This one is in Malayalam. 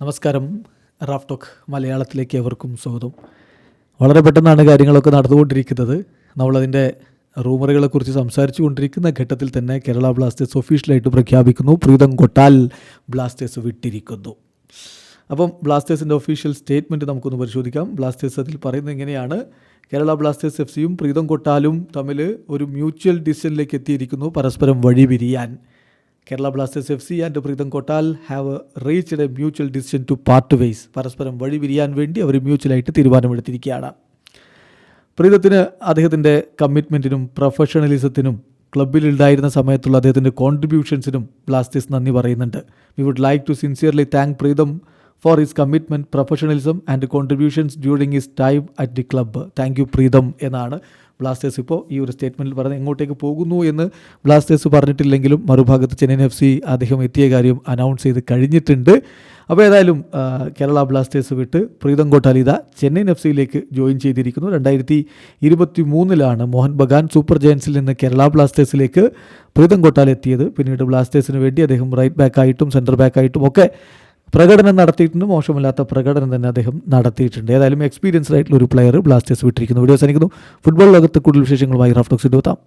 നമസ്കാരം. റാഫ് ടോക്ക് മലയാളത്തിലേക്ക് എവർക്കും സ്വാഗതം. വളരെ പെട്ടെന്നാണ് കാര്യങ്ങളൊക്കെ നടന്നുകൊണ്ടിരിക്കുന്നത്. നമ്മളതിൻ്റെ റൂമറുകളെക്കുറിച്ച് സംസാരിച്ചു കൊണ്ടിരിക്കുന്ന ഘട്ടത്തിൽ തന്നെ കേരള ബ്ലാസ്റ്റേഴ്സ് ഒഫീഷ്യലായിട്ട് പ്രഖ്യാപിക്കുന്നു, പ്രീതം കൊട്ടാൽ ബ്ലാസ്റ്റേഴ്സ് വിട്ടിരിക്കുന്നു. അപ്പം ബ്ലാസ്റ്റേഴ്സിൻ്റെ ഒഫീഷ്യൽ സ്റ്റേറ്റ്മെൻറ്റ് നമുക്കൊന്ന് പരിശോധിക്കാം. ബ്ലാസ്റ്റേഴ്സ് അതിൽ പറയുന്നത് ഇങ്ങനെയാണ്: കേരള ബ്ലാസ്റ്റേഴ്സ് FC-യും പ്രീതം കൊട്ടാലും തമ്മിൽ ഒരു മ്യൂച്വൽ ഡിസിഷനിലേക്ക് എത്തിയിരിക്കുന്നു, പരസ്പരം വഴിപിരിയാൻ. Kerala Blasters FC and Pritam Kotal have reached a mutual decision to part ways. പരസ്പരം വഴിപിരിയാൻ വേണ്ടി അവർ മ്യൂച്വലായിട്ട് തീരുമാനമെടുത്തിരിക്കുകയാണ്. പ്രീതത്തിന് അദ്ദേഹത്തിൻ്റെ കമ്മിറ്റ്മെൻറ്റിനും പ്രൊഫഷണലിസത്തിനും ക്ലബ്ബിലുണ്ടായിരുന്ന സമയത്തുള്ള അദ്ദേഹത്തിൻ്റെ കോൺട്രിബ്യൂഷൻസിനും ബ്ലാസ്റ്റേഴ്സ് നന്ദി പറയുന്നുണ്ട്. We would like to sincerely thank Pritam for his commitment, professionalism and contributions during his time at the club. Thank you Pritam എന്നാണ് ബ്ലാസ്റ്റേഴ്സ് ഇപ്പോൾ ഈ ഒരു സ്റ്റേറ്റ്മെൻറ്റിൽ പറയുന്നത്. എങ്ങോട്ടേക്ക് പോകുന്നു എന്ന് ബ്ലാസ്റ്റേഴ്സ് പറഞ്ഞിട്ടില്ലെങ്കിലും മറുഭാഗത്ത് ചെന്നൈയിൻ FC അദ്ദേഹം എത്തിയ കാര്യം അനൗൺസ് ചെയ്ത് കഴിഞ്ഞിട്ടുണ്ട്. അപ്പോൾ ഏതായാലും കേരള ബ്ലാസ്റ്റേഴ്സ് വിട്ട് പ്രീതം കൊട്ടാൽ ഇതാ ചെന്നൈയിൻ FC-യിലേക്ക് ജോയിൻ ചെയ്തിരിക്കുന്നു. 2023 മോഹൻ ബഗാൻ സൂപ്പർ ജയൻസിൽ നിന്ന് കേരള ബ്ലാസ്റ്റേഴ്സിലേക്ക് പ്രീതം കൊട്ടാൽ എത്തിയത്. പിന്നീട് ബ്ലാസ്റ്റേഴ്സിന് വേണ്ടി അദ്ദേഹം റൈറ്റ് ബാക്കായിട്ടും സെൻറ്റർ ബാക്കായിട്ടും ഒക്കെ പ്രകടനം നടത്തിയിട്ടുണ്ട്. മോശമില്ലാത്ത പ്രകടനം തന്നെ അദ്ദേഹം നടത്തിയിട്ടുണ്ട്. ഏതായാലും എക്സ്പീരിയൻസ്ഡ് ആയിട്ടുള്ള ഒരു പ്ലെയർ ബ്ലാസ്റ്റേഴ്സ് വിട്ടിരിക്കുന്നു. വീഡിയോ അവസാനിക്കുന്നു. ഫുട്ബോൾ ലോകത്ത് കൂടുതൽ വിശേഷങ്ങളുമായി റാഫ് ടോക്സിൽ എത്താം.